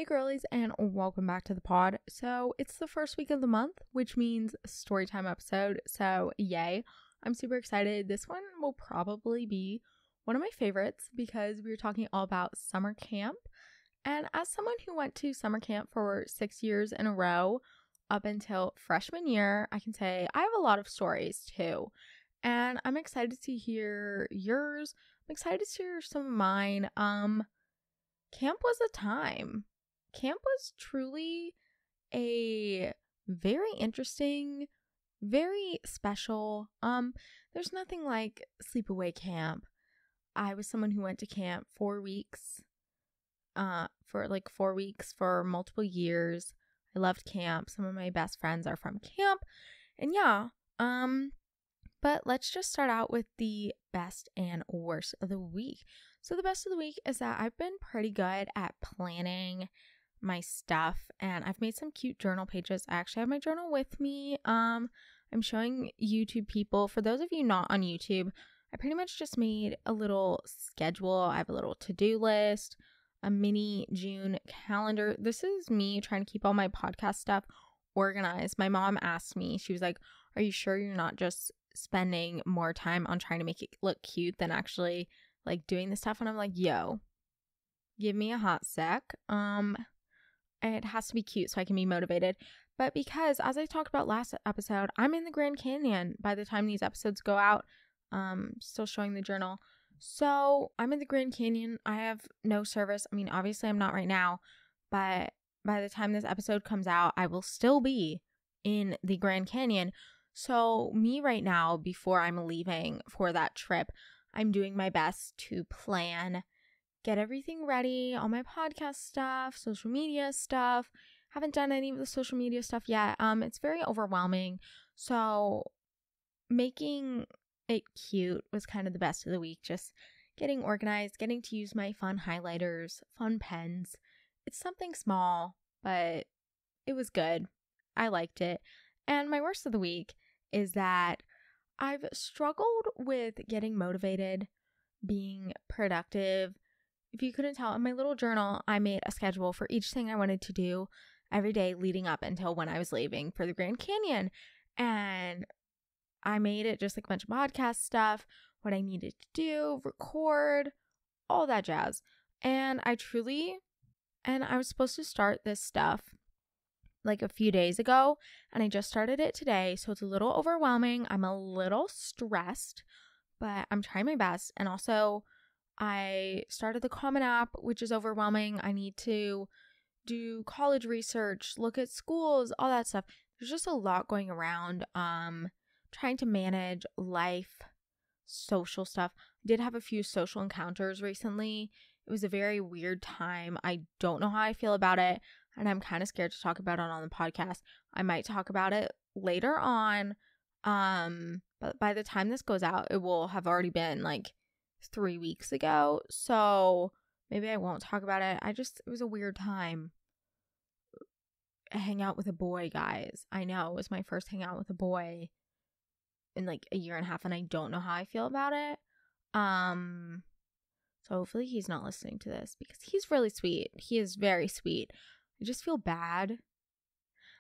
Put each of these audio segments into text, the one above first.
girlies, and welcome back to the pod. So it's the first week of the month, which means storytime episode. So yay. I'm super excited. This one will probably be one of my favorites because we were talking all about summer camp. And as someone who went to summer camp for 6 years in a row up until freshman year, I can say I have a lot of stories too. And I'm excited to hear yours. I'm excited to hear some of mine. Camp was a time. Camp was truly a very interesting, very special. There's nothing like sleepaway camp. I was someone who went to camp 4 weeks. For 4 weeks for multiple years. I loved camp. Some of my best friends are from camp. And yeah, but let's just start out with the best and worst of the week. So the best of the week is that I've been pretty good at planning my stuff, and I've made some cute journal pages. I actually have my journal with me. I'm showing YouTube people. For those of you not on YouTube, I pretty much just made a little schedule. I have a little to-do list, a mini June calendar. This is me trying to keep all my podcast stuff organized. My mom asked me, she was like, are you sure you're not just spending more time on trying to make it look cute than actually doing this stuff? And I'm like, yo, give me a hot sec. It has to be cute so I can be motivated. But because, as I talked about last episode, I'm in the Grand Canyon by the time these episodes go out. Still showing the journal. So I'm in the Grand Canyon. I have no service. I mean, obviously I'm not right now, but by the time this episode comes out, I will still be in the Grand Canyon. So me right now, before I'm leaving for that trip, I'm doing my best to plan, get everything ready, all my podcast stuff, social media stuff. Haven't done any of the social media stuff yet. It's very overwhelming. So making it cute was kind of the best of the week. Just getting organized, getting to use my fun highlighters, fun pens. It's something small, but it was good. I liked it. And my worst of the week is that I've struggled with getting motivated, being productive. If you couldn't tell, in my little journal, I made a schedule for each thing I wanted to do every day leading up until when I was leaving for the Grand Canyon. And I made it just like a bunch of podcast stuff, what I needed to do, record, all that jazz. And I was supposed to start this stuff a few days ago, and I just started it today, so it's a little overwhelming. I'm a little stressed, but I'm trying my best. And also, I started the Common app, which is overwhelming. I need to do college research, look at schools, all that stuff. There's just a lot going around. Trying to manage life, social stuff. I did have a few social encounters recently. It was a very weird time. I don't know how I feel about it, and I'm kind of scared to talk about it on the podcast. I might talk about it later on, but by the time this goes out, it will have already been 3 weeks ago, so maybe I won't talk about it. It was a weird time. I hang out with a boy, guys. I know, it was my first hangout with a boy in a year and a half, and I don't know how I feel about it. So hopefully he's not listening to this because he's really sweet. He is very sweet. I just feel bad.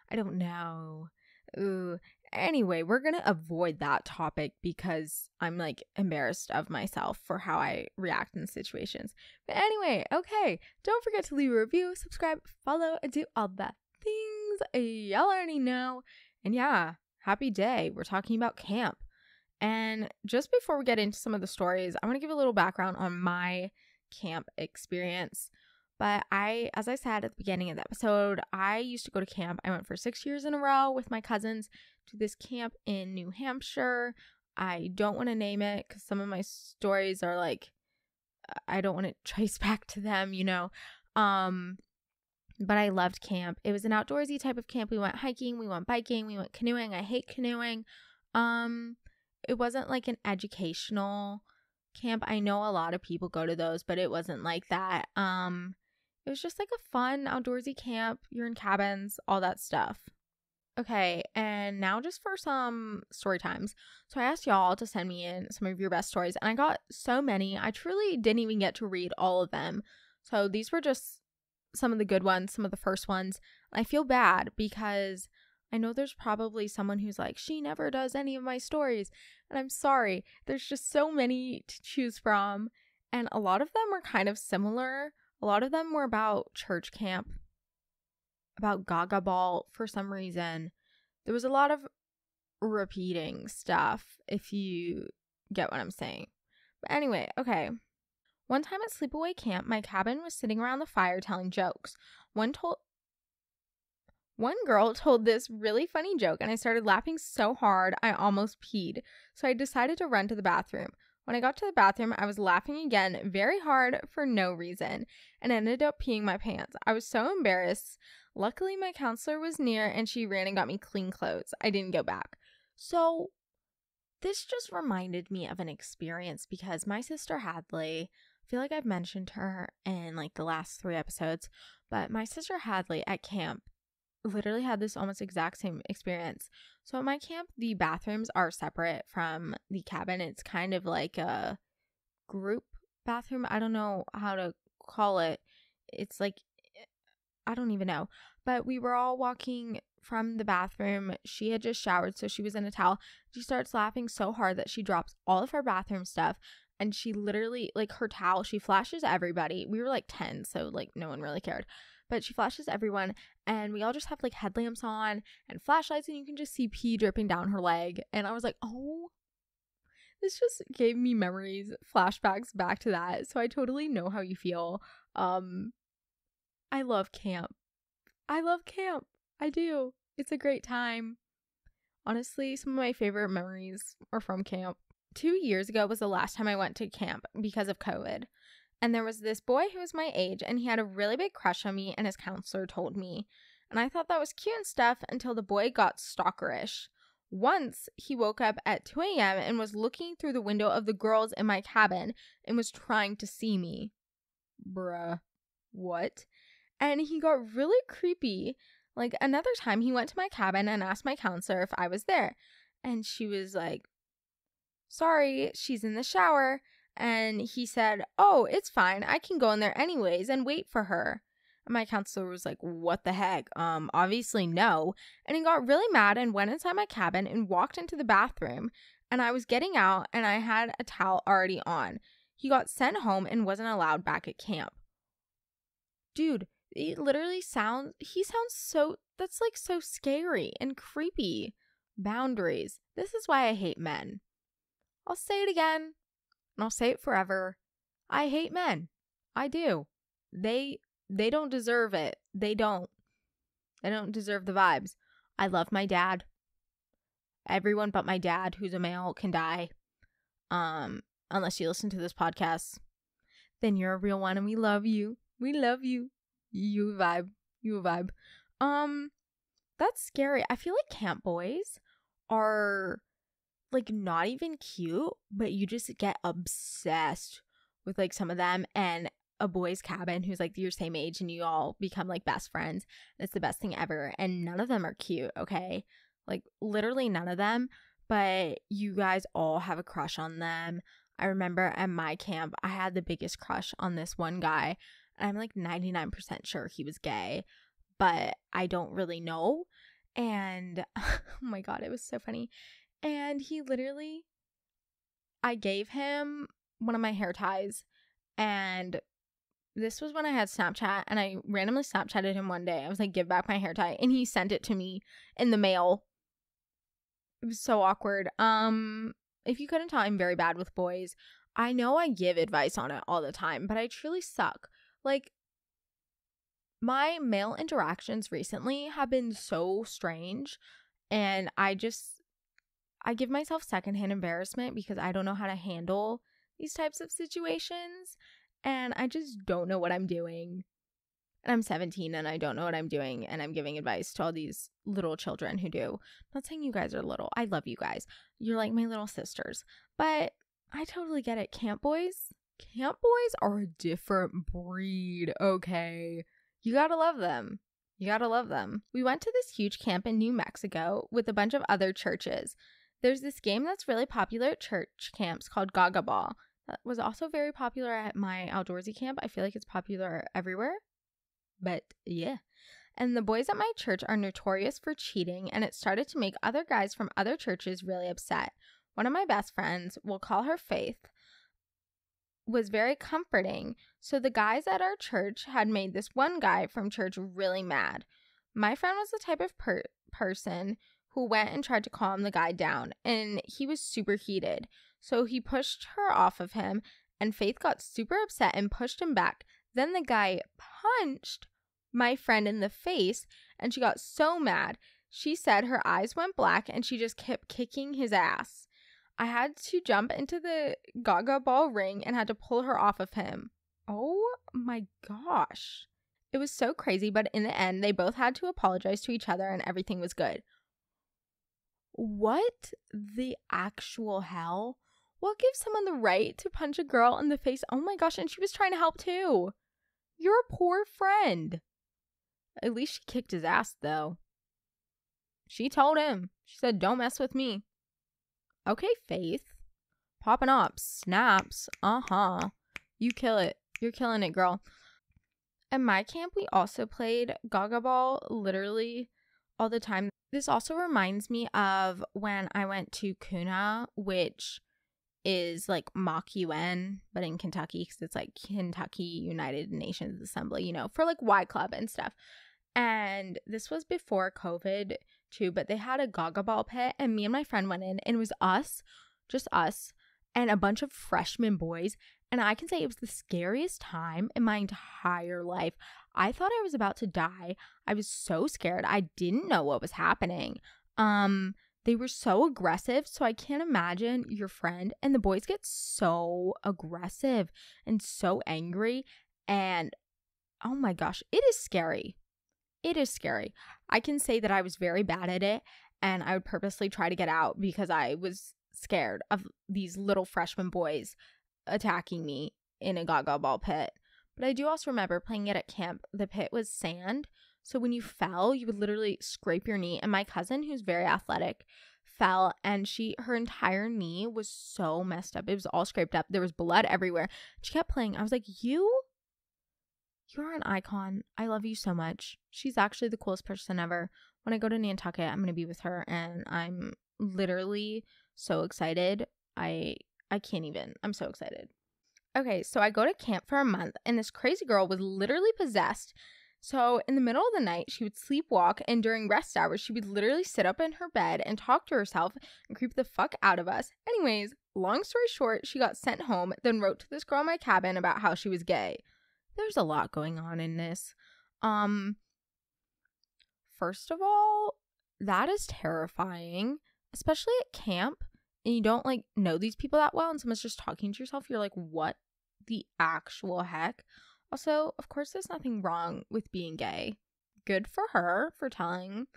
I don't know. Ooh. Anyway, we're going to avoid that topic because I'm embarrassed of myself for how I react in situations. But anyway, okay. Don't forget to leave a review, subscribe, follow, and do all the things y'all already know. And yeah, happy day. We're talking about camp. And just before we get into some of the stories, I want to give a little background on my camp experience. But as I said at the beginning of the episode, I used to go to camp. I went for 6 years in a row with my cousins to this camp in New Hampshire. I don't want to name it because some of my stories are I don't want to trace back to them, But I loved camp. It was an outdoorsy type of camp. We went hiking, we went biking, we went canoeing. I hate canoeing. It wasn't an educational camp. I know a lot of people go to those, but it wasn't like that. It was just a fun outdoorsy camp. You're in cabins, all that stuff. Okay, and now just for some story times. So I asked y'all to send me in some of your best stories, and I got so many. I truly didn't even get to read all of them. So these were just some of the good ones, some of the first ones. I feel bad because I know there's probably someone who's like, she never does any of my stories. And I'm sorry. There's just so many to choose from. And a lot of them were kind of similar. A lot of them were about church camp, about Gaga Ball for some reason. There was a lot of repeating stuff, if you get what I'm saying. But anyway, okay. One time at sleepaway camp, my cabin was sitting around the fire telling jokes. One girl told this really funny joke, and I started laughing so hard I almost peed. So I decided to run to the bathroom. When I got to the bathroom, I was laughing again very hard for no reason and ended up peeing my pants. I was so embarrassed. Luckily, my counselor was near and she ran and got me clean clothes. I didn't go back. So this just reminded me of an experience because my sister Hadley, I feel like I've mentioned her in like the last 3 episodes, but my sister Hadley at camp literally had this almost exact same experience. So at my camp, the bathrooms are separate from the cabin. It's kind of like a group bathroom. I don't know how to call it. It's like, I don't even know. But we were all walking from the bathroom. She had just showered, so she was in a towel. She starts laughing so hard that she drops all of her bathroom stuff. And she literally, like, her towel, she flashes everybody. We were like 10, so like no one really cared. But she flashes everyone, and we all just have like headlamps on and flashlights, and you can just see pee dripping down her leg. And I was like, oh, this just gave me memories, flashbacks back to that. So I totally know how you feel. I love camp. I do. It's a great time. Honestly, some of my favorite memories are from camp. 2 years ago was the last time I went to camp because of COVID. And there was this boy who was my age, and he had a really big crush on me, and his counselor told me. And I thought that was cute and stuff until the boy got stalkerish. Once, he woke up at 2 a.m. and was looking through the window of the girls in my cabin and was trying to see me. Bruh. What? And he got really creepy. Like, another time, he went to my cabin and asked my counselor if I was there. And she was like, sorry, she's in the shower. And he said, oh, it's fine. I can go in there anyways and wait for her. And my counselor was like, what the heck? Obviously no. And he got really mad and went inside my cabin and walked into the bathroom. And I was getting out and I had a towel already on. He got sent home and wasn't allowed back at camp. Dude, he sounds so, that's like so scary and creepy. Boundaries. This is why I hate men. I'll say it again. And I'll say it forever. I hate men. I do. They don't deserve it. They don't deserve the vibes. I love my dad. Everyone but my dad, who's a male, can die. Unless you listen to this podcast. Then you're a real one and we love you. We love you. You vibe. You vibe. That's scary. I feel like camp boys are like not even cute, but you just get obsessed with like some of them, and a boy's cabin who's like your same age and you all become like best friends. It's the best thing ever. And none of them are cute, okay? Like literally none of them, but you guys all have a crush on them. I remember at my camp, I had the biggest crush on this one guy, and I'm like 99% sure he was gay, but I don't really know. And oh my God, it was so funny. And he literally, I gave him one of my hair ties, and this was when I had Snapchat, and I randomly Snapchatted him one day. I was like, give back my hair tie, and he sent it to me in the mail. It was so awkward. If you couldn't tell, I'm very bad with boys. I know I give advice on it all the time, but I truly suck. Like, my male interactions recently have been so strange, and I give myself secondhand embarrassment because I don't know how to handle these types of situations, and I just don't know what I'm doing. And I'm 17 and I don't know what I'm doing, and I'm giving advice to all these little children who do. I'm not saying you guys are little. I love you guys. You're like my little sisters. But I totally get it. Camp boys are a different breed, okay? You gotta love them. You gotta love them. We went to this huge camp in New Mexico with a bunch of other churches. There's this game that's really popular at church camps called Gaga Ball. That was also very popular at my outdoorsy camp. I feel like it's popular everywhere. But yeah. And the boys at my church are notorious for cheating, and it started to make other guys from other churches really upset. One of my best friends, we'll call her Faith, was very comforting. So the guys at our church had made this one guy from church really mad. My friend was the type of person who went and tried to calm the guy down, and he was super heated. So he pushed her off of him, and Faith got super upset and pushed him back. Then the guy punched my friend in the face, and she got so mad. She said her eyes went black and she just kept kicking his ass. I had to jump into the gaga ball ring and had to pull her off of him. Oh my gosh. It was so crazy, but in the end, they both had to apologize to each other and everything was good. What the actual hell? What gives someone the right to punch a girl in the face? Oh my gosh, and she was trying to help too. You're a poor friend. At least she kicked his ass, though. She told him. She said, don't mess with me. Okay, Faith. Popping up. Snaps. You kill it. You're killing it, girl. At my camp, we also played gaga ball literally all the time. This also reminds me of when I went to Kuna, which is like mock UN, but in Kentucky, because it's like Kentucky United Nations Assembly, you know, for like Y Club and stuff. And this was before COVID too, but they had a gaga ball pit, and me and my friend went in, and it was us, just us, and a bunch of freshman boys. And I can say it was the scariest time in my entire life. I thought I was about to die. I was so scared. I didn't know what was happening. They were so aggressive, so I can't imagine your friend. And the boys get so aggressive and so angry, and oh my gosh, it is scary. It is scary. I can say that I was very bad at it, and I would purposely try to get out because I was scared of these little freshman boys attacking me in a gaga ball pit. But I do also remember playing it at camp. The pit was sand, so when you fell, you would literally scrape your knee. And my cousin, who's very athletic, fell, and her entire knee was so messed up. It was all scraped up. There was blood everywhere. She kept playing. I was like, you're an icon. I love you so much. She's actually the coolest person ever. When I go to Nantucket, I'm going to be with her, and I'm literally so excited. I can't even. I'm so excited. Okay, so I go to camp for a month, and this crazy girl was literally possessed. So in the middle of the night, she would sleepwalk, and during rest hours, she would literally sit up in her bed and talk to herself and creep the fuck out of us. Anyways, long story short, she got sent home, then wrote to this girl in my cabin about how she was gay. There's a lot going on in this. First of all, that is terrifying, especially at camp, and you don't like know these people that well, and someone's just talking to yourself. You're like, what the actual heck? Also, of course, there's nothing wrong with being gay. Good for her for telling,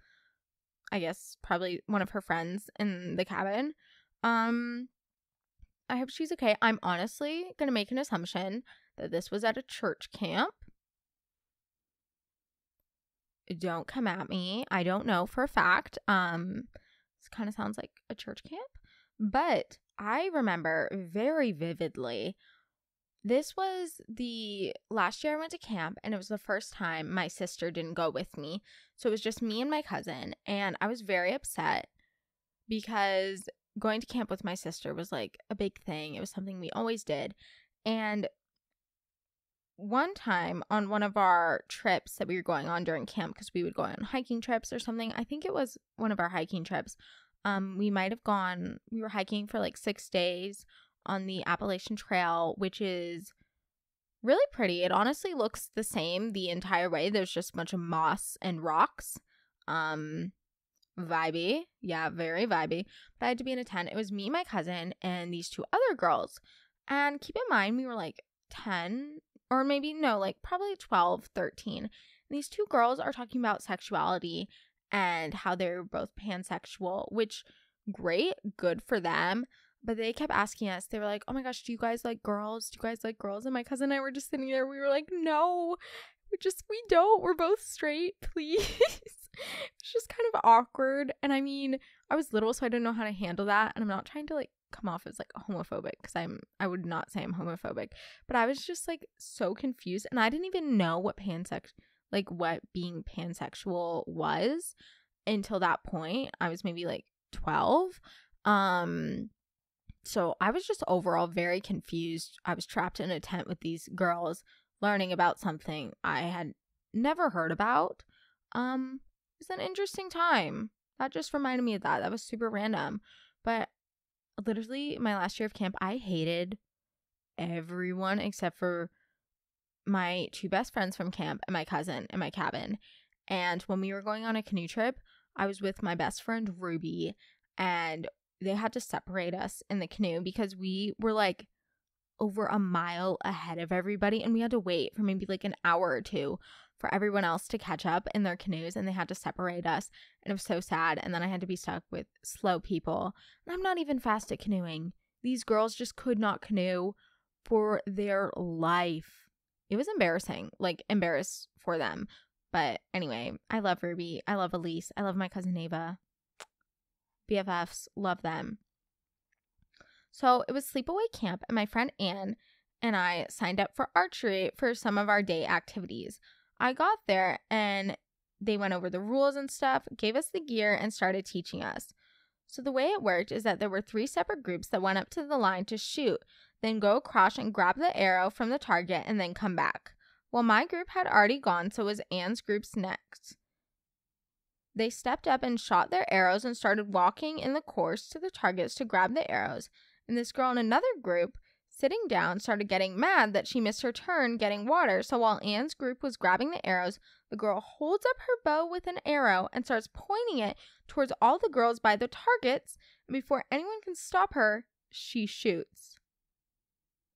I guess, probably one of her friends in the cabin. I hope she's okay. I'm honestly gonna make an assumption that this was at a church camp. Don't come at me. I don't know for a fact. This kind of sounds like a church camp, but I remember very vividly. This was the last year I went to camp, and it was the first time my sister didn't go with me. So it was just me and my cousin, and I was very upset because going to camp with my sister was like a big thing. It was something we always did. And one time on one of our trips that we were going on during camp, because we would go on hiking trips or something, I think it was one of our hiking trips, we were hiking for like 6 days on the Appalachian Trail, which is really pretty. It honestly looks the same the entire way. There's just a bunch of moss and rocks. Vibey. Yeah, very vibey. But I had to be in a tent. It was me, my cousin, and these two other girls. And keep in mind, we were like 10, or maybe no, like probably 12, 13. And these two girls are talking about sexuality and how they're both pansexual, which great, good for them. But they kept asking us, they were like, oh my gosh, do you guys like girls? Do you guys like girls? And my cousin and I were just sitting there. We were like, no, we don't. We're both straight, please. It's just kind of awkward. And I mean, I was little, so I didn't know how to handle that. And I'm not trying to like come off as like homophobic, because I would not say I'm homophobic. But I was just like so confused. And I didn't even know what like what being pansexual was until that point. I was maybe like 12. So I was just overall very confused. I was trapped in a tent with these girls learning about something I had never heard about. It was an interesting time. That just reminded me of that. That was super random. But literally my last year of camp, I hated everyone except for my 2 best friends from camp and my cousin in my cabin. And when we were going on a canoe trip, I was with my best friend Ruby, and they had to separate us in the canoe because we were like over a mile ahead of everybody, and we had to wait for maybe like an hour or two for everyone else to catch up in their canoes, and they had to separate us, and it was so sad. And then I had to be stuck with slow people, and I'm not even fast at canoeing. These girls just could not canoe for their life. It was embarrassing, like embarrassed for them. But anyway, I love Ruby. I love Elise. I love my cousin Ava. BFFs, love them. So it was sleepaway camp, and my friend Anne and I signed up for archery for some of our day activities. I got there and they went over the rules and stuff, gave us the gear, and started teaching us. So the way it worked is that there were 3 separate groups that went up to the line to shoot, then go across and grab the arrow from the target and then come back. Well, my group had already gone, so it was Anne's group's next. They stepped up and shot their arrows and started walking in the course to the targets to grab the arrows. And this girl in another group, sitting down, started getting mad that she missed her turn getting water. So while Anne's group was grabbing the arrows, the girl holds up her bow with an arrow and starts pointing it towards all the girls by the targets. And before anyone can stop her, she shoots.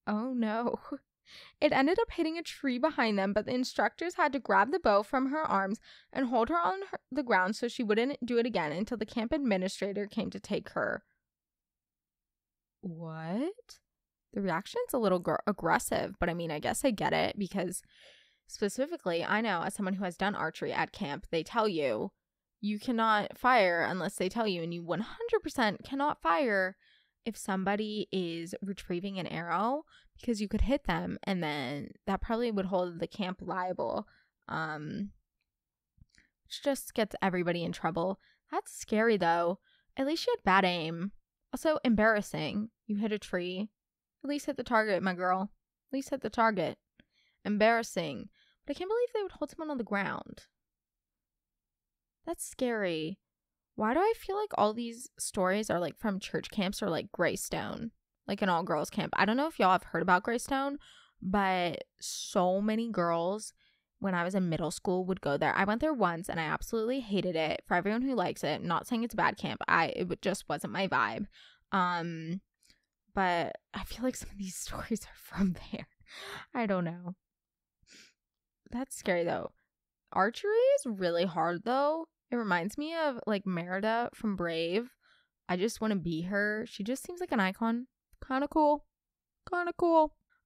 Oh no. It ended up hitting a tree behind them, but the instructors had to grab the bow from her arms and hold her on the ground so she wouldn't do it again until the camp administrator came to take her. What? The reaction's a little aggressive, but I mean, I guess I get it because specifically, I know as someone who has done archery at camp, they tell you cannot fire unless they tell you, and you 100% cannot fire if somebody is retrieving an arrow because you could hit them and then that probably would hold the camp liable, which just gets everybody in trouble. That's scary though. At least you had bad aim. Also embarrassing. You hit a tree. At least hit the target, my girl. At least hit the target. Embarrassing. But I can't believe they would hold someone on the ground. That's scary. Why do I feel like all these stories are like from church camps or like Greystone, like an all girls camp? I don't know if y'all have heard about Greystone, but so many girls when I was in middle school would go there. I went there once and I absolutely hated it. For everyone who likes it, I'm not saying it's a bad camp. It just wasn't my vibe. But I feel like some of these stories are from there. I don't know. That's scary though. Archery is really hard though. It reminds me of like Merida from Brave. I just want to be her. She just seems like an icon. Kind of cool.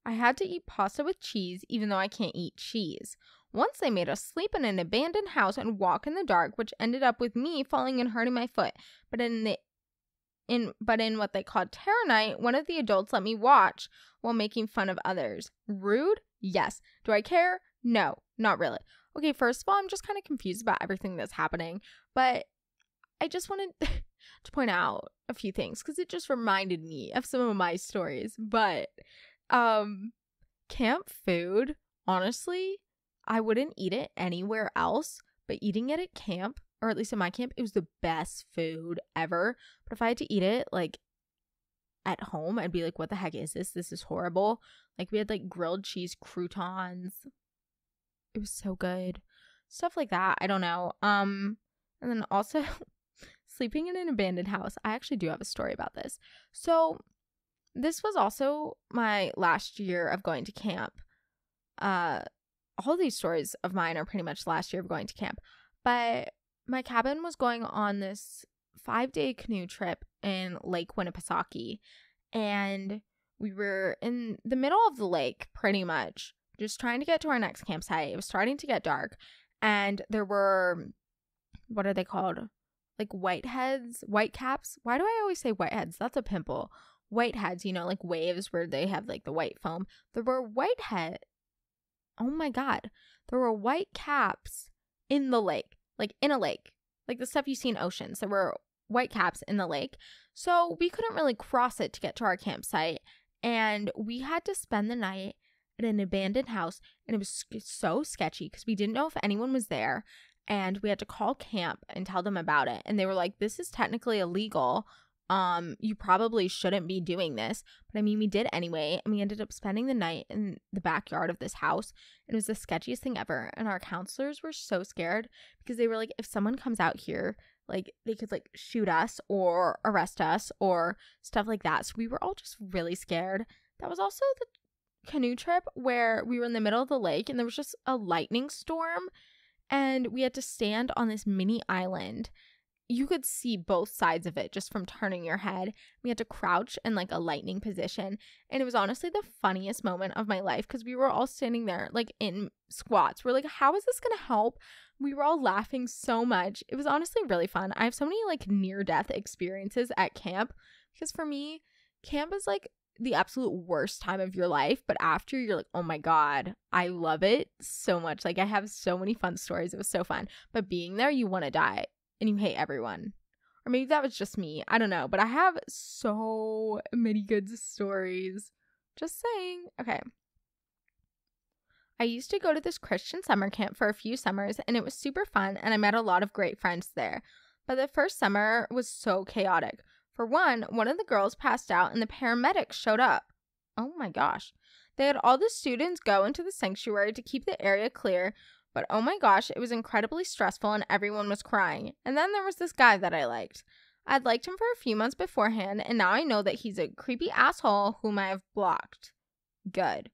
I had to eat pasta with cheese even though I can't eat cheese. Once they made us sleep in an abandoned house and walk in the dark, which ended up with me falling and hurting my foot. But in what they called terror night, one of the adults let me watch while making fun of others. Rude? Yes. Do I care? No, not really. Okay, first of all, I'm just kind of confused about everything that's happening, but I just wanted to point out a few things because it just reminded me of some of my stories. But camp food, honestly, I wouldn't eat it anywhere else, but eating it at camp, or at least in my camp, it was the best food ever. But if I had to eat it like at home, I'd be like, what the heck is this? This is horrible. Like we had like grilled cheese croutons. It was so good. Stuff like that. I don't know. And then also sleeping in an abandoned house. I actually do have a story about this. So this was also my last year of going to camp. All these stories of mine are pretty much last year of going to camp. But my cabin was going on this 5-day canoe trip in Lake Winnipesaukee. And we were in the middle of the lake pretty much, just trying to get to our next campsite. It was starting to get dark. And there were, what are they called? Like whitecaps? Why do I always say whiteheads? That's a pimple. Whiteheads, like waves where they have like the white foam. There were whitehead. oh my God, there were white caps in the lake, like in a lake, like the stuff you see in oceans. There were white caps in the lake. So we couldn't really cross it to get to our campsite. And we had to spend the night at an abandoned house. And it was so sketchy because we didn't know if anyone was there. And we had to call camp and tell them about it. And they were like, this is technically illegal. You probably shouldn't be doing this. But I mean, we did anyway. And we ended up spending the night in the backyard of this house. It was the sketchiest thing ever. And our counselors were so scared because they were like, if someone comes out here, like they could like shoot us or arrest us or stuff like that. So we were all just really scared. That was also the canoe trip where we were in the middle of the lake and there was just a lightning storm. And we had to stand on this mini island. You could see both sides of it just from turning your head. We had to crouch in like a lightning position. And it was honestly the funniest moment of my life because we were all standing there like in squats. We're like, how is this going to help? We were all laughing so much. It was honestly really fun. I have so many like near-death experiences at camp because for me, camp is like the absolute worst time of your life, but after you're like, oh my God, I love it so much. Like I have so many fun stories. It was so fun. But being there, you want to die and you hate everyone. Or maybe that was just me. I don't know. But I have so many good stories. Just saying. Okay. I used to go to this Christian summer camp for a few summers and it was super fun and I met a lot of great friends there. But the first summer was so chaotic. For one of the girls passed out and the paramedics showed up. Oh my gosh. They had all the students go into the sanctuary to keep the area clear, but oh my gosh, it was incredibly stressful and everyone was crying. And then there was this guy that I liked. I'd liked him for a few months beforehand, and now I know that he's a creepy asshole whom I have blocked. Good.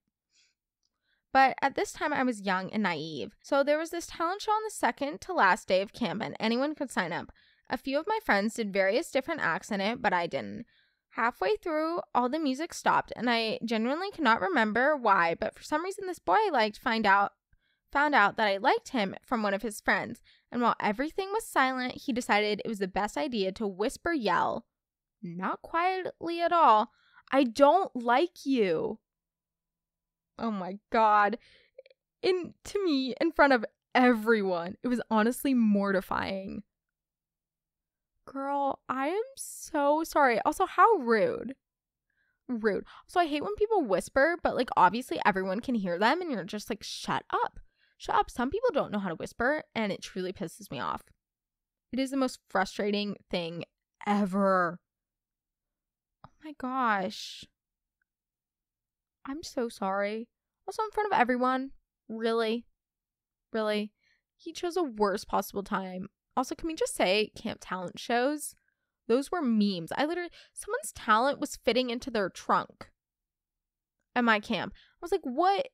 But at this time, I was young and naive. So there was this talent show on the second to last day of camp, and anyone could sign up. A few of my friends did various different acts in it, but I didn't. Halfway through, all the music stopped, and I genuinely cannot remember why, but for some reason this boy I liked found out that I liked him from one of his friends, and while everything was silent, he decided it was the best idea to whisper yell, not quietly at all, "I don't like you." Oh my God. To me, in front of everyone. It was honestly mortifying. Girl, I am so sorry. Also, how rude. Rude. Also, I hate when people whisper, but like obviously everyone can hear them and you're just like, shut up. Shut up. Some people don't know how to whisper and it truly pisses me off. It is the most frustrating thing ever. Oh my gosh. I'm so sorry. Also, in front of everyone. Really? Really? He chose a worst possible time. Also, can we just say camp talent shows? Those were memes. Someone's talent was fitting into their trunk at my camp. I was like, what?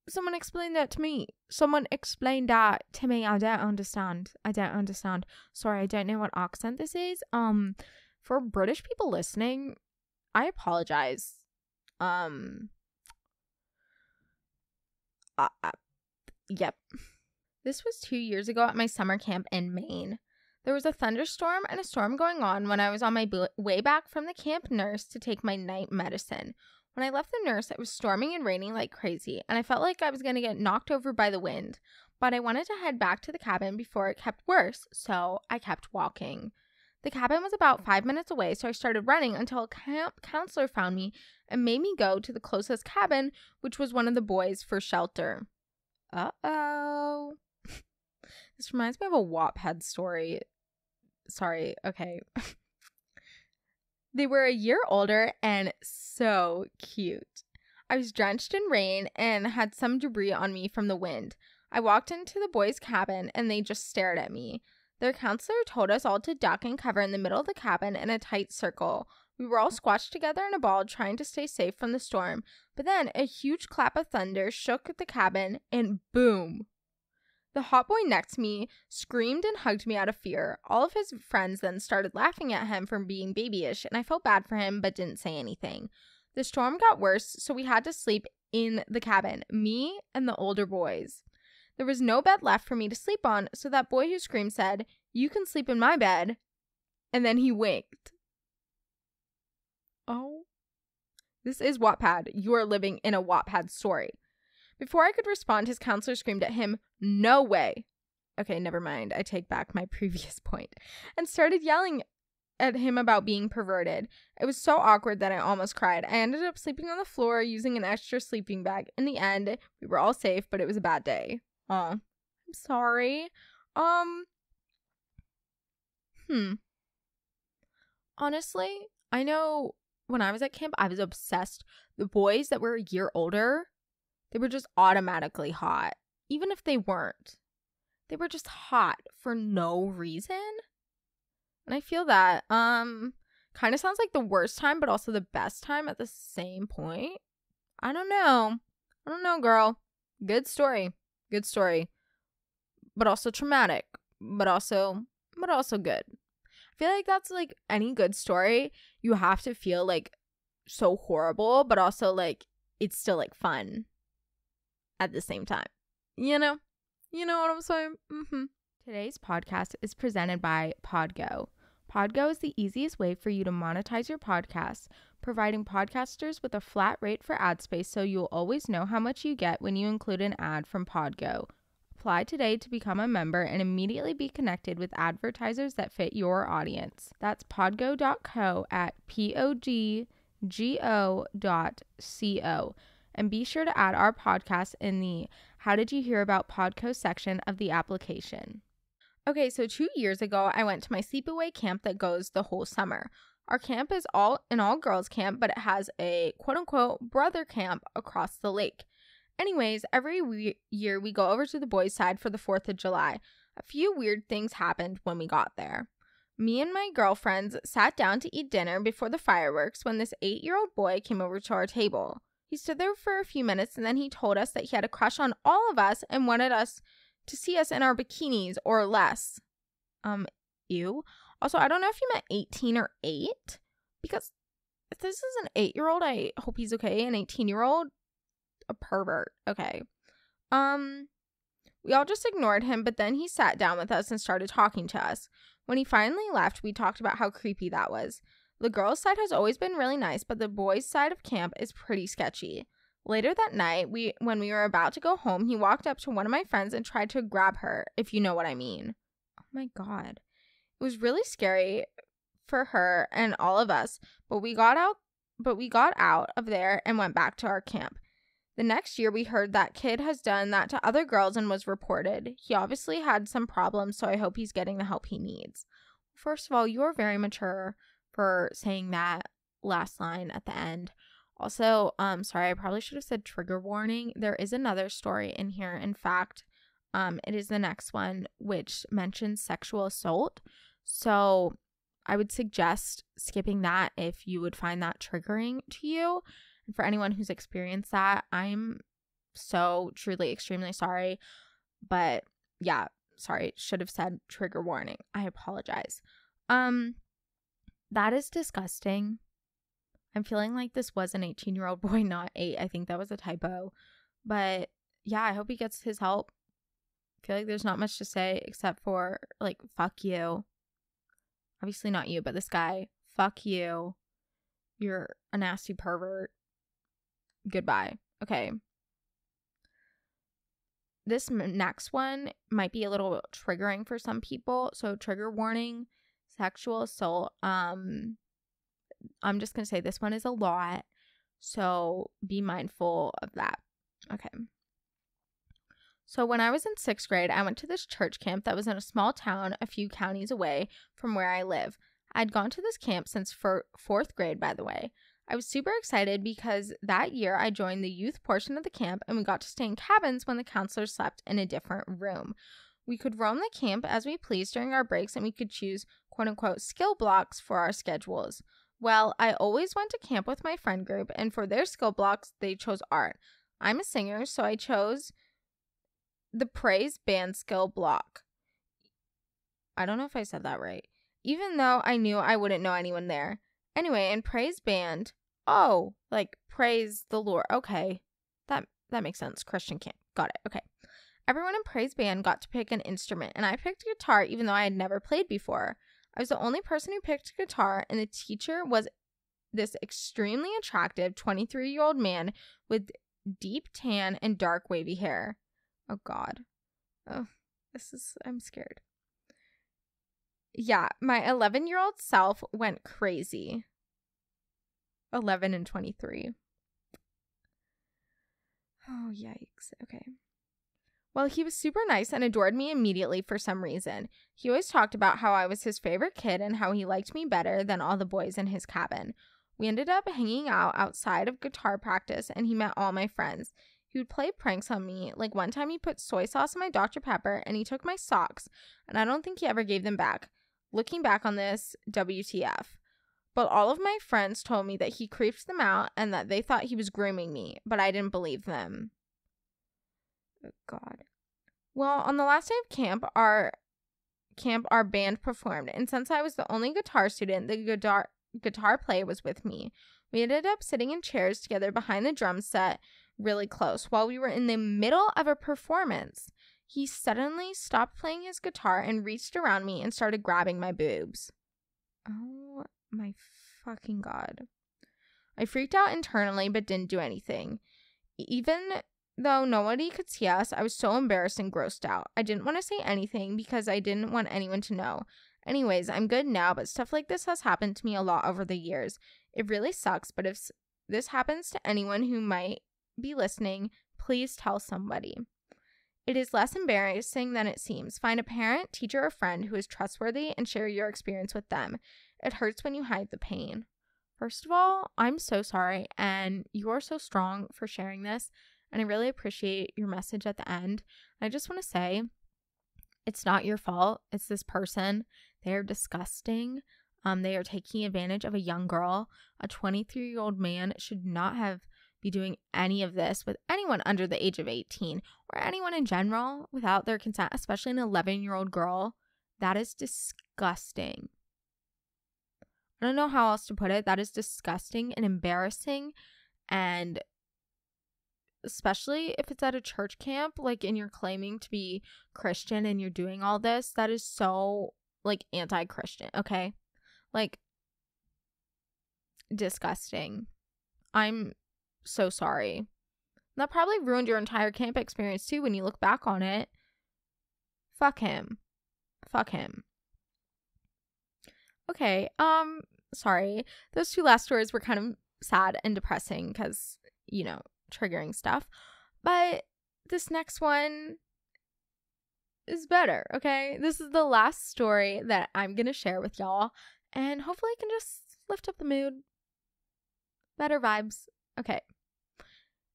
Someone explain that to me. Someone explain that to me. I don't understand. Sorry, I don't know what accent this is. For British people listening, I apologize. Yep. This was 2 years ago at my summer camp in Maine. There was a thunderstorm and a storm going on when I was on my way back from the camp nurse to take my night medicine. When I left the nurse, it was storming and raining like crazy, and I felt like I was going to get knocked over by the wind. But I wanted to head back to the cabin before it kept worse, so I kept walking. The cabin was about 5 minutes away, so I started running until a camp counselor found me and made me go to the closest cabin, which was one of the boys for shelter. Uh-oh. This reminds me of a Wattpad story. Sorry, okay. They were a year older and so cute. I was drenched in rain and had some debris on me from the wind. I walked into the boys' cabin and they just stared at me. Their counselor told us all to duck and cover in the middle of the cabin in a tight circle. We were all squashed together in a ball trying to stay safe from the storm. But then a huge clap of thunder shook the cabin and boom! The hot boy next to me screamed and hugged me out of fear. All of his friends then started laughing at him for being babyish, and I felt bad for him but didn't say anything. The storm got worse, so we had to sleep in the cabin, me and the older boys. There was no bed left for me to sleep on, so that boy who screamed said, "You can sleep in my bed," and then he winked. Oh This is Wattpad. You are living in a Wattpad story. Before I could respond, his counselor screamed at him, "No way." Okay, never mind. I take back my previous point. And started yelling at him about being perverted. It was so awkward that I almost cried. I ended up sleeping on the floor using an extra sleeping bag. In the end, we were all safe, but it was a bad day. Oh, I'm sorry. Honestly, I know when I was at camp, I was obsessed. The boys that were a year older, they were just automatically hot. Even if they weren't. They were just hot for no reason. And I feel that kind of sounds like the worst time, but also the best time at the same point. I don't know, girl. Good story. But also traumatic. But also good. I feel like that's like any good story. You have to feel like so horrible, but also like it's still like fun at the same time. You know what I'm saying? Today's podcast is presented by Podgo. Podgo is the easiest way for you to monetize your podcast, providing podcasters with a flat rate for ad space so you'll always know how much you get when you include an ad from Podgo. Apply today to become a member and immediately be connected with advertisers that fit your audience. That's podgo.co at podgo.co. And be sure to add our podcast in the How Did You Hear About Podco section of the application. Okay, so 2 years ago, I went to my sleepaway camp that goes the whole summer. Our camp is an all-girls camp, but it has a quote-unquote brother camp across the lake. Anyways, every year we go over to the boys' side for the 4th of July. A few weird things happened when we got there. Me and my girlfriends sat down to eat dinner before the fireworks when this 8-year-old boy came over to our table. He stood there for a few minutes and then he told us that he had a crush on all of us and wanted us to see us in our bikinis or less. Ew. Also, I don't know if you meant 18 or 8, because if this is an 8-year-old, I hope he's okay. An 18-year-old, a pervert. Okay. We all just ignored him, but then he sat down with us and started talking to us. When he finally left, we talked about how creepy that was. The girls' side has always been really nice, but the boys' side of camp is pretty sketchy. Later that night, when we were about to go home, he walked up to one of my friends and tried to grab her, if you know what I mean. Oh my God. It was really scary for her and all of us, but we got out of there and went back to our camp. The next year, we heard that kid has done that to other girls and was reported. He obviously had some problems, so I hope he's getting the help he needs. First of all, you're very mature for saying that last line at the end. Also, sorry, I probably should have said trigger warning. There is another story in here. In fact, it is the next one, which mentions sexual assault. So I would suggest skipping that if you would find that triggering to you. And for anyone who's experienced that, I'm so truly extremely sorry. But yeah, sorry, should have said trigger warning. I apologize. That is disgusting. I'm feeling like this was an 18-year-old boy, not 8. I think that was a typo. But yeah, I hope he gets his help. I feel like there's not much to say except for, like, fuck you. Obviously not you, but this guy. Fuck you. You're a nasty pervert. Goodbye. Okay. This next one might be a little triggering for some people. So trigger warning, sexual assault. I'm just going to say this one is a lot, so be mindful of that. Okay. So when I was in 6th grade, I went to this church camp that was in a small town a few counties away from where I live. I'd gone to this camp since 4th grade, by the way. I was super excited because that year I joined the youth portion of the camp and we got to stay in cabins when the counselors slept in a different room. We could roam the camp as we pleased during our breaks and we could choose quote-unquote skill blocks for our schedules. Well, I always went to camp with my friend group, and for their skill blocks, they chose art. I'm a singer, so I chose the praise band skill block. I don't know if I said that right. Even though I knew I wouldn't know anyone there. Anyway, in praise band, like praise the Lord. Okay, that makes sense. Christian camp. Got it. Okay. Everyone in praise band got to pick an instrument, and I picked guitar even though I had never played before. I was the only person who picked guitar, and the teacher was this extremely attractive 23-year-old man with deep tan and dark wavy hair. Oh, God. Oh, I'm scared. Yeah, my 11-year-old self went crazy. 11 and 23. Oh, yikes. Okay. Well, he was super nice and adored me immediately for some reason. He always talked about how I was his favorite kid and how he liked me better than all the boys in his cabin. We ended up hanging out outside of guitar practice, and he met all my friends. He would play pranks on me. Like one time he put soy sauce in my Dr. Pepper, and he took my socks, and I don't think he ever gave them back. Looking back on this, WTF. But all of my friends told me that he creeped them out and that they thought he was grooming me, but I didn't believe them. Oh, God. Well, on the last day of camp, our band performed, and since I was the only guitar student, the guitar player was with me. We ended up sitting in chairs together behind the drum set, really close. While we were in the middle of a performance, he suddenly stopped playing his guitar and reached around me and started grabbing my boobs. Oh my fucking God. I freaked out internally but didn't do anything. Even though nobody could see us, I was so embarrassed and grossed out. I didn't want to say anything because I didn't want anyone to know. Anyways, I'm good now, but stuff like this has happened to me a lot over the years. It really sucks, but if this happens to anyone who might be listening, please tell somebody. It is less embarrassing than it seems. Find a parent, teacher, or friend who is trustworthy and share your experience with them. It hurts when you hide the pain. First of all, I'm so sorry, and you are so strong for sharing this, and I really appreciate your message at the end. I just want to say, it's not your fault. It's this person. They're disgusting. They are taking advantage of a young girl. A 23-year-old man should not be doing any of this with anyone under the age of 18 or anyone in general without their consent, especially an 11-year-old girl. That is disgusting. I don't know how else to put it. That is disgusting and embarrassing, and especially if it's at a church camp, like, and you're claiming to be Christian and you're doing all this, that is so, like, anti-Christian, okay? Like, disgusting. I'm so sorry. That probably ruined your entire camp experience too when you look back on it. Fuck him. Fuck him. Okay, sorry. Those two last stories were kind of sad and depressing because, you know, triggering stuff. But this next one is better, okay? This is the last story that I'm going to share with y'all, and hopefully I can just lift up the mood. Better vibes. Okay.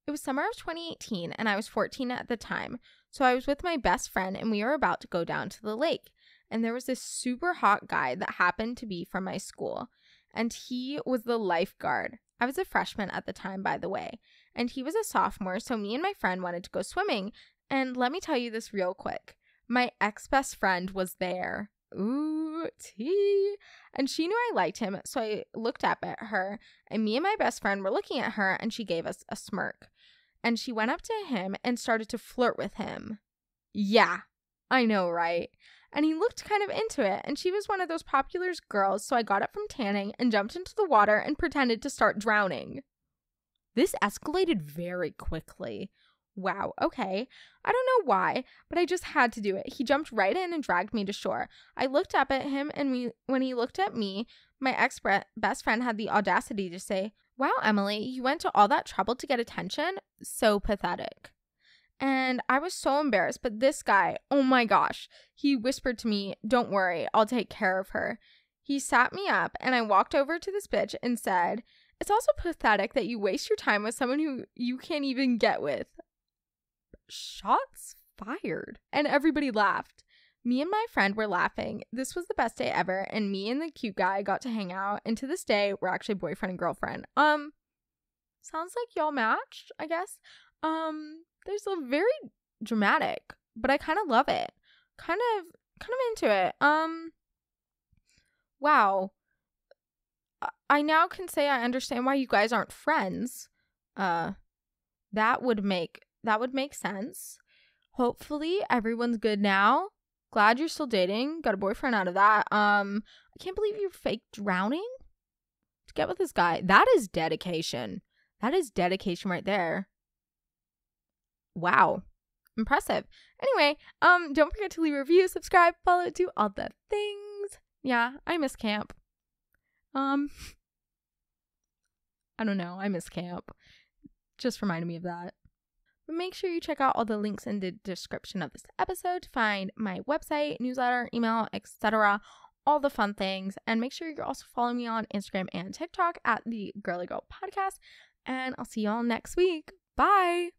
It was summer of 2018, and I was 14 at the time, so I was with my best friend, and we were about to go down to the lake. And there was this super hot guy that happened to be from my school, and he was the lifeguard. I was a freshman at the time, by the way, and he was a sophomore, so me and my friend wanted to go swimming. And let me tell you this real quick. My ex-best friend was there. Ooh, tea. And she knew I liked him, so I looked up at her, and me and my best friend were looking at her, and she gave us a smirk. And she went up to him and started to flirt with him. Yeah, I know, right? And he looked kind of into it, and she was one of those popular girls, so I got up from tanning and jumped into the water and pretended to start drowning. This escalated very quickly. Wow, okay. I don't know why, but I just had to do it. He jumped right in and dragged me to shore. I looked up at him, and when he looked at me, my ex-best friend had the audacity to say, "Wow, Emily, you went to all that trouble to get attention? So pathetic." And I was so embarrassed, but this guy, oh my gosh, he whispered to me, "Don't worry, I'll take care of her." He sat me up, and I walked over to this bitch and said, "It's also pathetic that you waste your time with someone who you can't even get with." Shots fired. And everybody laughed. Me and my friend were laughing. This was the best day ever, and me and the cute guy got to hang out, and to this day, we're actually boyfriend and girlfriend. Sounds like y'all matched, I guess. There's a very dramatic, but I kind of love it. Kind of into it. Wow. I now can say I understand why you guys aren't friends. That would make sense. Hopefully everyone's good now. Glad you're still dating. Got a boyfriend out of that. I can't believe you faked drowning. to get with this guy. That is dedication. That is dedication right there. Wow. Impressive. Anyway, don't forget to leave a review, subscribe, follow, do all the things. Yeah, I miss camp. I don't know. I miss camp. Just reminded me of that. But make sure you check out all the links in the description of this episode to find my website, newsletter, email, etc. All the fun things. And make sure you're also following me on Instagram and TikTok at the Girly Girl Podcast. And I'll see y'all next week. Bye.